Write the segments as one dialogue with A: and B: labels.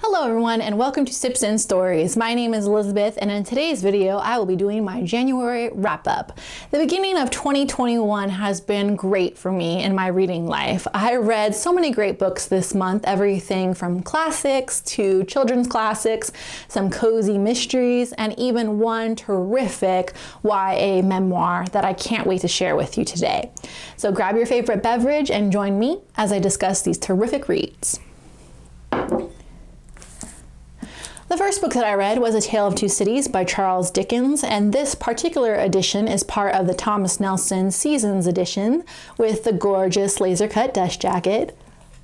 A: Hello everyone and welcome to Sips and Stories. My name is Elizabeth and in today's video I will be doing my January wrap-up. The beginning of 2021 has been great for me in my reading life. I read so many great books this month, everything from classics to children's classics, some cozy mysteries, and even one terrific YA memoir that I can't wait to share with you today. So grab your favorite beverage and join me as I discuss these terrific reads. The first book that I read was A Tale of Two Cities by Charles Dickens, and this particular edition is part of the Thomas Nelson Seasons edition with the gorgeous laser-cut dust jacket.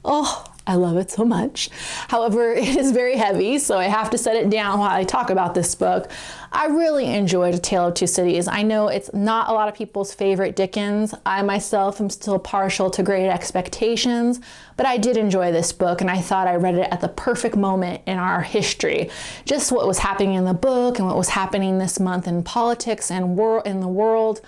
A: Oh, I love it so much. However, it is very heavy, so I have to set it down while I talk about this book. I really enjoyed A Tale of Two Cities. I know it's not a lot of people's favorite Dickens. I myself am still partial to Great Expectations, but I did enjoy this book and I thought I read it at the perfect moment in our history. Just what was happening in the book and what was happening this month in politics and in the world.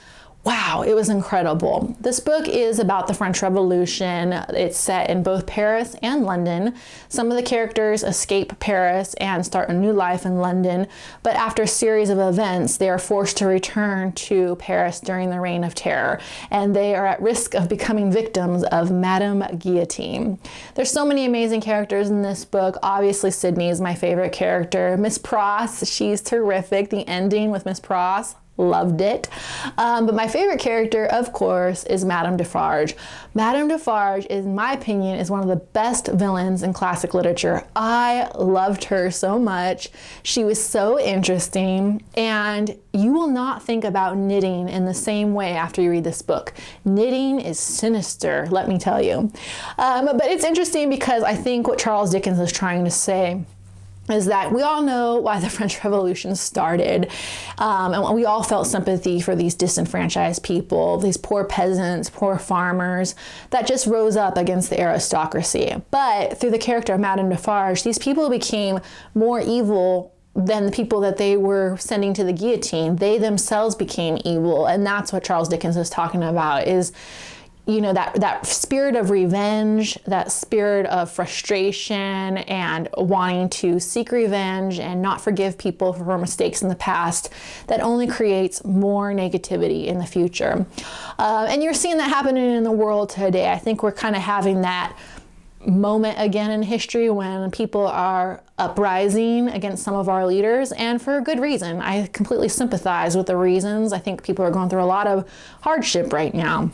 A: Wow, it was incredible. This book is about the French Revolution. It's set in both Paris and London. Some of the characters escape Paris and start a new life in London, but after a series of events, they are forced to return to Paris during the Reign of Terror, and they are at risk of becoming victims of Madame Guillotine. There's so many amazing characters in this book. Obviously, Sydney is my favorite character. Miss Pross, she's terrific. The ending with Miss Pross, loved it. But my favorite character, of course, is Madame Defarge. Madame Defarge, in my opinion, is one of the best villains in classic literature. I loved her so much. She was so interesting, and you will not think about knitting in the same way after you read this book. Knitting is sinister, let me tell you. But it's interesting because I think what Charles Dickens is trying to say is that we all know why the French Revolution started, and we all felt sympathy for these disenfranchised people, these poor peasants, poor farmers that just rose up against the aristocracy. But through the character of Madame Defarge, these people became more evil than the people that they were sending to the guillotine. They themselves became evil, and that's what Charles Dickens is talking about, is that spirit of revenge, that spirit of frustration and wanting to seek revenge and not forgive people for mistakes in the past, that only creates more negativity in the future. And you're seeing that happening in the world today. I think we're kind of having that moment again in history when people are uprising against some of our leaders, and for a good reason. I completely sympathize with the reasons. I think people are going through a lot of hardship right now.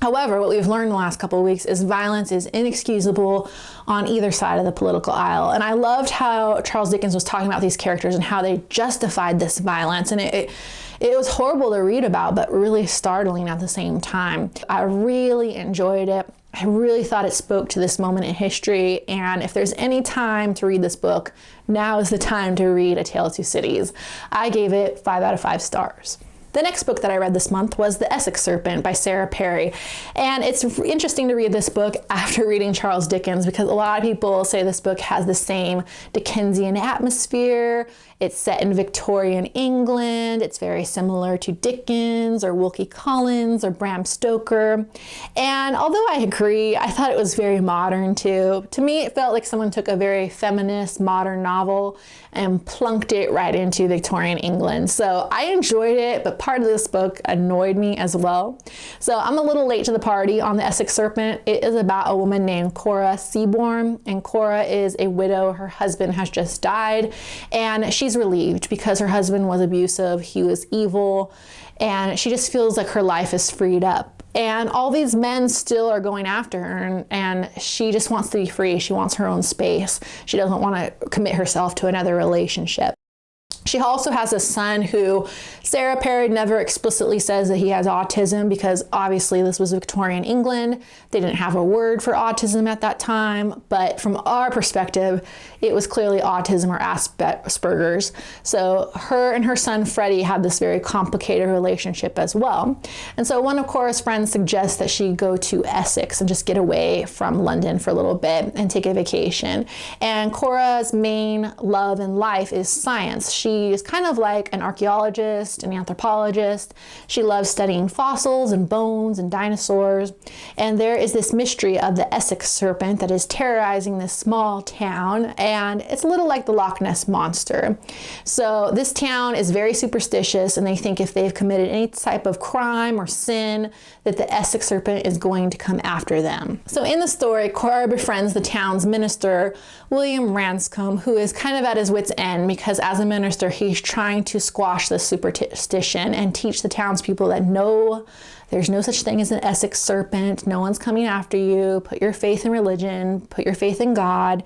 A: However, what we've learned in the last couple of weeks is violence is inexcusable on either side of the political aisle. And I loved how Charles Dickens was talking about these characters and how they justified this violence. And it was horrible to read about, but really startling at the same time. I really enjoyed it. I really thought it spoke to this moment in history. And if there's any time to read this book, now is the time to read A Tale of Two Cities. I gave it 5 out of 5 stars. The next book that I read this month was The Essex Serpent by Sarah Perry. And it's interesting to read this book after reading Charles Dickens because a lot of people say this book has the same Dickensian atmosphere. It's set in Victorian England. It's very similar to Dickens or Wilkie Collins or Bram Stoker. And although I agree, I thought it was very modern too. To me, it felt like someone took a very feminist modern novel and plunked it right into Victorian England. So I enjoyed it, but part of this book annoyed me as well. So I'm a little late to the party on The Essex Serpent. It is about a woman named Cora Seaborn, and Cora is a widow. Her husband has just died, and she's relieved because her husband was abusive, he was evil, and she just feels like her life is freed up. And all these men still are going after her, and she just wants to be free. She wants her own space. She doesn't want to commit herself to another relationship. She also has a son who Sarah Perry never explicitly says that he has autism because obviously this was Victorian England. They didn't have a word for autism at that time, but from our perspective, it was clearly autism or Asperger's. So her and her son Freddie have this very complicated relationship as well. And so one of Cora's friends suggests that she go to Essex and just get away from London for a little bit and take a vacation. And Cora's main love in life is science. She she's kind of like an archaeologist, an anthropologist. She loves studying fossils and bones and dinosaurs. And there is this mystery of the Essex Serpent that is terrorizing this small town, and it's a little like the Loch Ness Monster. So this town is very superstitious, and they think if they've committed any type of crime or sin, that the Essex Serpent is going to come after them. So in the story, Cora befriends the town's minister, William Ranscombe, who is kind of at his wit's end because as a minister, he's trying to squash the superstition and teach the townspeople that no, there's no such thing as an Essex Serpent. No one's coming after you. Put your faith in religion. Put your faith in God.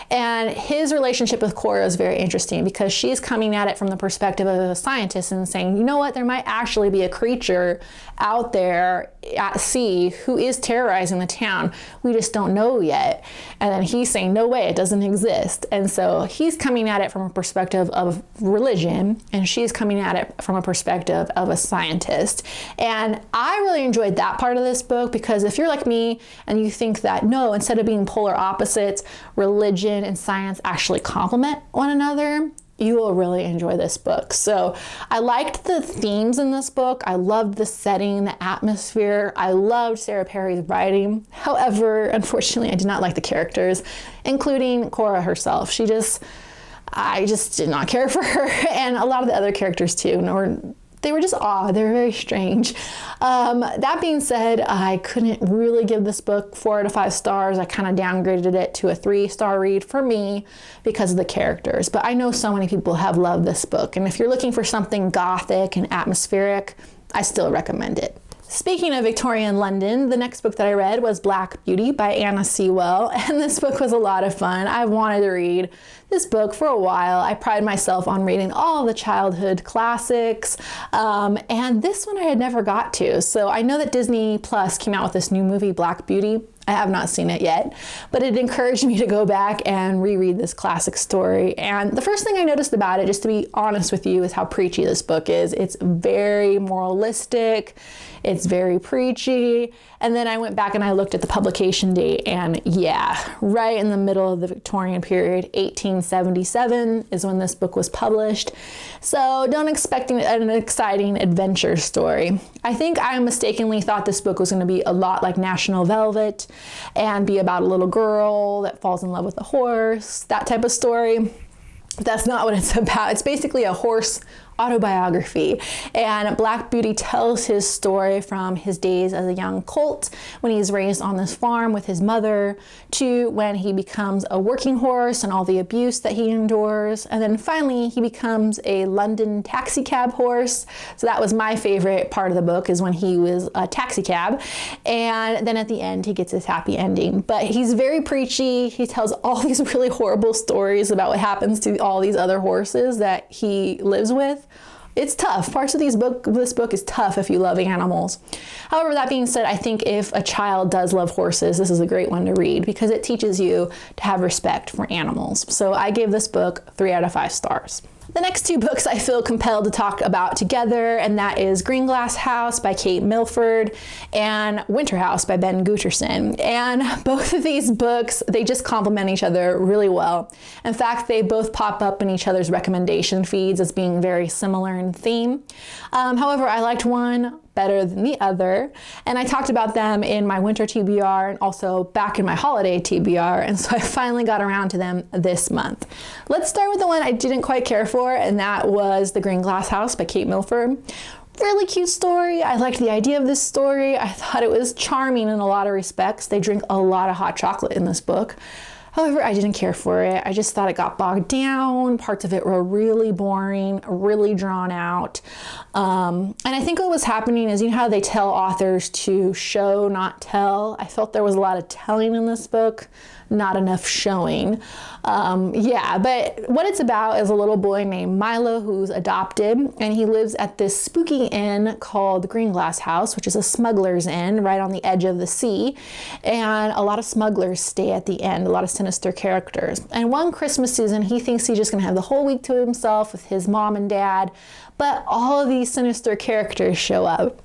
A: And his relationship with Cora is very interesting because she's coming at it from the perspective of a scientist and saying, you know what, there might actually be a creature out there at sea who is terrorizing the town. We just don't know yet. And then he's saying, no way, it doesn't exist. And so he's coming at it from a perspective of religion, and she's coming at it from a perspective of a scientist. And I really enjoyed that part of this book because if you're like me and you think that, no, instead of being polar opposites, religion and science actually complement one another, you will really enjoy this book. So I liked the themes in this book. I loved the setting, the atmosphere. I loved Sarah Perry's writing. However, unfortunately, I did not like the characters, including Cora herself. I just did not care for her, and a lot of the other characters too, they were just odd. They were very strange. That being said, I couldn't really give this book 4 out of 5 stars. I kind of downgraded it to a 3-star read for me because of the characters. But I know so many people have loved this book. And if you're looking for something gothic and atmospheric, I still recommend it. Speaking of Victorian London, the next book that I read was Black Beauty by Anna Sewell, and this book was a lot of fun. I've wanted to read this book for a while. I pride myself on reading all the childhood classics, and this one I had never got to. So I know that Disney Plus came out with this new movie, Black Beauty. I have not seen it yet, but it encouraged me to go back and reread this classic story. And the first thing I noticed about it, just to be honest with you, is how preachy this book is. It's very moralistic. It's very preachy. And then I went back and I looked at the publication date, and yeah, right in the middle of the Victorian period, 1877 is when this book was published. So don't expect an exciting adventure story. I think I mistakenly thought this book was going to be a lot like National Velvet and be about a little girl that falls in love with a horse, that type of story. But that's not what it's about. It's basically a horse autobiography, and Black Beauty tells his story from his days as a young colt when he's raised on this farm with his mother to when he becomes a working horse and all the abuse that he endures, and then finally he becomes a London taxi cab horse. So that was my favorite part of the book, is when he was a taxi cab, and then at the end he gets his happy ending. But he's very preachy. He tells all these really horrible stories about what happens to all these other horses that he lives with. It's tough. Parts of this book is tough if you love animals. However, that being said, I think if a child does love horses, this is a great one to read because it teaches you to have respect for animals. So I gave this book 3 out of 5 stars. The next 2 books I feel compelled to talk about together, and that is Greenglass House by Kate Milford and Winterhouse by Ben Guterson. And both of these books, they just complement each other really well. In fact, they both pop up in each other's recommendation feeds as being very similar in theme. However, I liked one better than the other, and I talked about them in my winter TBR and also back in my holiday TBR, and so I finally got around to them this month. Let's start with the one I didn't quite care for, and that was The Greenglass House by Kate Milford. Really cute story. I liked the idea of this story. I thought it was charming in a lot of respects. They drink a lot of hot chocolate in this book. However, I didn't care for it. I just thought it got bogged down. Parts of it were really boring, really drawn out. And I think what was happening is, you know how they tell authors to show, not tell? I felt there was a lot of telling in this book, not enough showing. But what it's about is a little boy named Milo who's adopted, and he lives at this spooky inn called the Greenglass House, which is a smuggler's inn right on the edge of the sea. And a lot of smugglers stay at the inn, a lot of sinister characters. And one Christmas season, he thinks he's just gonna have the whole week to himself with his mom and dad, but all of these sinister characters show up.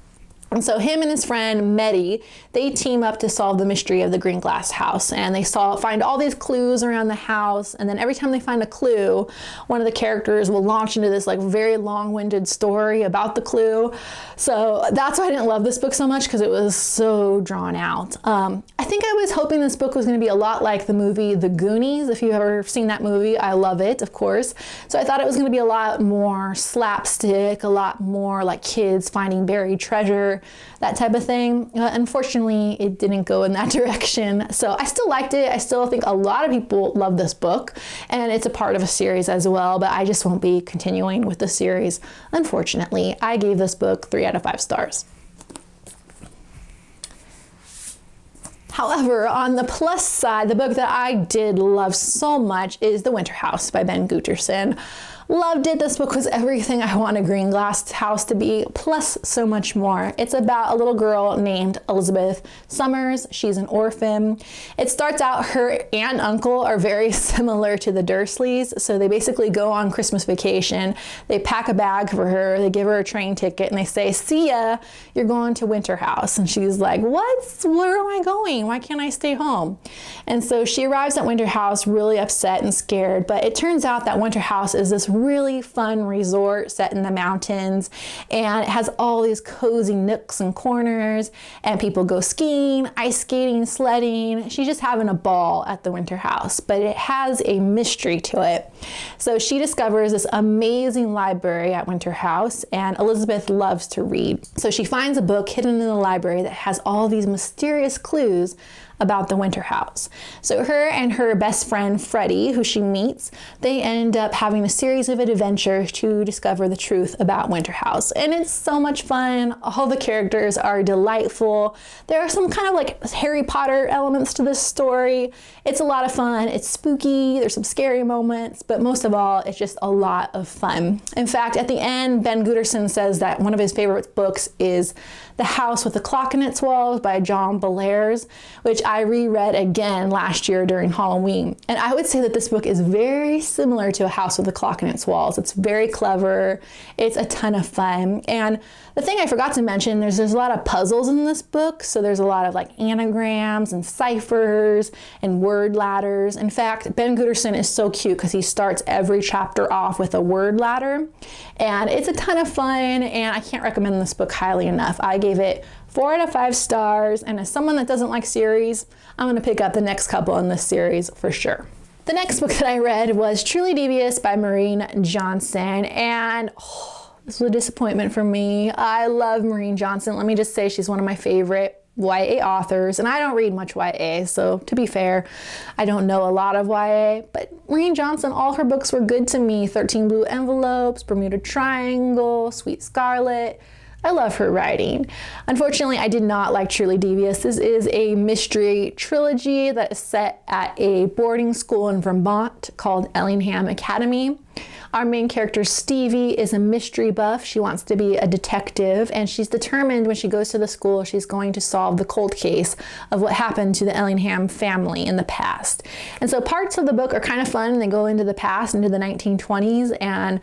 A: And so him and his friend Medi, they team up to solve the mystery of the Greenglass house. And they find all these clues around the house. And then every time they find a clue, one of the characters will launch into this like very long-winded story about the clue. So that's why I didn't love this book so much, because it was so drawn out. I think I was hoping this book was going to be a lot like the movie The Goonies. If you've ever seen that movie, I love it, of course. So I thought it was going to be a lot more slapstick, a lot more like kids finding buried treasure, that type of thing. Unfortunately, it didn't go in that direction. So I still liked it. I still think a lot of people love this book, and it's a part of a series as well, but I just won't be continuing with the series. Unfortunately, I gave this book 3 out of 5 stars. However, on the plus side, the book that I did love so much is The Winterhouse by Ben Guterson. Loved it. This book was everything I want a Greenglass house to be, plus so much more. It's about a little girl named Elizabeth Summers. She's an orphan. It starts out her aunt and uncle are very similar to the Dursleys, so they basically go on Christmas vacation. They pack a bag for her, they give her a train ticket, and they say, "See ya, you're going to Winterhouse." And she's like, "What? Where am I going? Why can't I stay home?" And so she arrives at Winterhouse really upset and scared, but it turns out that Winterhouse is this really fun resort set in the mountains, and it has all these cozy nooks and corners, and people go skiing, ice skating, sledding. She's just having a ball at the Winterhouse, but it has a mystery to it. So she discovers this amazing library at Winterhouse, and Elizabeth loves to read. So she finds a book hidden in the library that has all these mysterious clues about the Winterhouse. So her and her best friend Freddie, who she meets, they end up having a series of adventures to discover the truth about Winterhouse. And it's so much fun. All the characters are delightful. There are some kind of like Harry Potter elements to this story. It's a lot of fun. It's spooky. There's some scary moments, but most of all, it's just a lot of fun. In fact, at the end, Ben Guterson says that one of his favorite books is The House with the Clock in Its Walls by John Belairs, which I reread again last year during Halloween. And I would say that this book is very similar to A House with a Clock in Its Walls. It's very clever. It's a ton of fun. And the thing I forgot to mention, there's a lot of puzzles in this book. So there's a lot of like anagrams and ciphers and word ladders. In fact, Ben Guterson is so cute because he starts every chapter off with a word ladder. And it's a ton of fun, and I can't recommend this book highly enough. I gave it 4 out of 5 stars, and as someone that doesn't like series, I'm going to pick up the next couple in this series for sure. The next book that I read was Truly Devious by Maureen Johnson, and this was a disappointment for me. I love Maureen Johnson. Let me just say she's one of my favorite YA authors, and I don't read much YA, so to be fair, I don't know a lot of YA, but Maureen Johnson, all her books were good to me. 13 Blue Envelopes, Bermuda Triangle, Sweet Scarlet. I love her writing. Unfortunately, I did not like Truly Devious. This is a mystery trilogy that is set at a boarding school in Vermont called Ellingham Academy. Our main character, Stevie, is a mystery buff. She wants to be a detective, and she's determined when she goes to the school, she's going to solve the cold case of what happened to the Ellingham family in the past. And so parts of the book are kind of fun. They go into the past, into the 1920s, and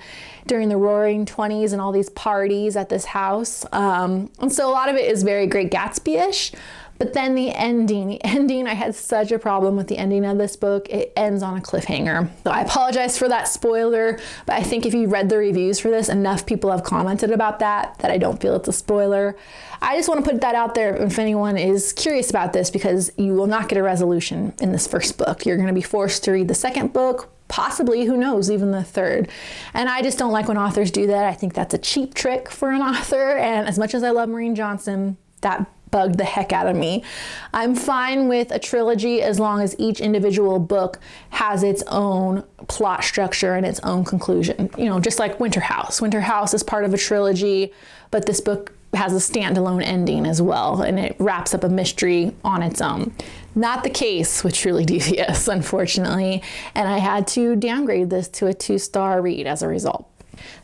A: during the Roaring 20s and all these parties at this house. And so a lot of it is very Great Gatsby-ish. But then the ending, I had such a problem with the ending of this book. It ends on a cliffhanger. So I apologize for that spoiler, but I think if you read the reviews for this, enough people have commented about that I don't feel it's a spoiler. I just want to put that out there if anyone is curious about this, because you will not get a resolution in this first book. You're going to be forced to read the second book, possibly, who knows, even the third. And I just don't like when authors do that. I think that's a cheap trick for an author. And as much as I love Maureen Johnson, that bugged the heck out of me. I'm fine with a trilogy as long as each individual book has its own plot structure and its own conclusion. You know, just like Winterhouse. Winterhouse is part of a trilogy, but this book has a standalone ending as well, and it wraps up a mystery on its own. Not the case with Truly Devious, unfortunately, and I had to downgrade this to a 2-star read as a result.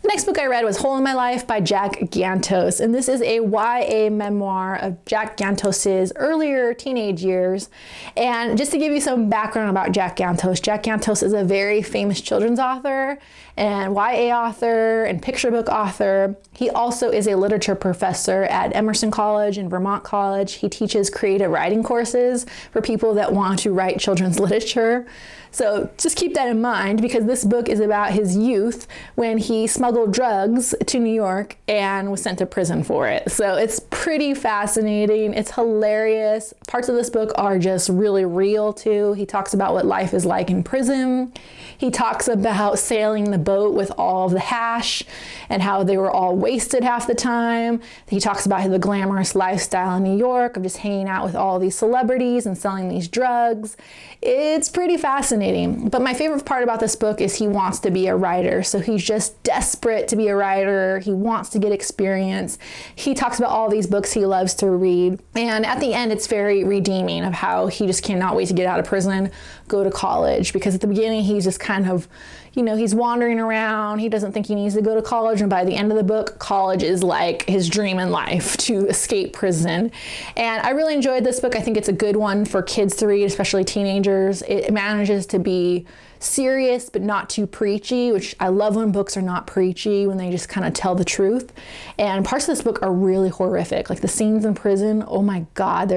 A: The next book I read was Hole in My Life by Jack Gantos, and this is a YA memoir of Jack Gantos's earlier teenage years. And just to give you some background about Jack Gantos is a very famous children's author and YA author and picture book author. He also is a literature professor at Emerson College and Vermont College. He teaches creative writing courses for people that want to write children's literature. So just keep that in mind, because this book is about his youth when he smuggled drugs to New York and was sent to prison for it. So it's pretty fascinating. It's hilarious. Parts of this book are just really real too. He talks about what life is like in prison. He talks about sailing the boat with all of the hash and how they were all wasted half the time. He talks about the glamorous lifestyle in New York of just hanging out with all these celebrities and selling these drugs. It's pretty fascinating. But my favorite part about this book is he wants to be a writer. So he's just desperate to be a writer. He wants to get experience. He talks about all these books he loves to read. And at the end, it's very redeeming of how he just cannot wait to get out of prison, go to college. Because at the beginning, he's just kind of, he's wandering around. He doesn't think he needs to go to college. And by the end of the book, college is like his dream in life, to escape prison. And I really enjoyed this book. I think it's a good one for kids to read, especially teenagers. It manages to be serious, but not too preachy, which I love when books are not preachy, when they just kind of tell the truth. And parts of this book are really horrific. Like the scenes in prison, oh my God,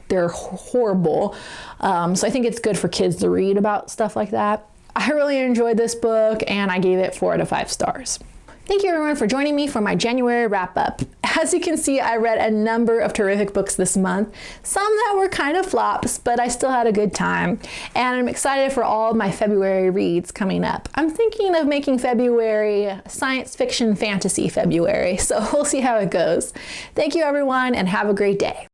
A: they're horrible. So I think it's good for kids to read about stuff like that. I really enjoyed this book and I gave it 4 out of 5 stars. Thank you everyone for joining me for my January wrap up. As you can see, I read a number of terrific books this month, some that were kind of flops, but I still had a good time. And I'm excited for all of my February reads coming up. I'm thinking of making February science fiction fantasy February, so we'll see how it goes. Thank you everyone and have a great day.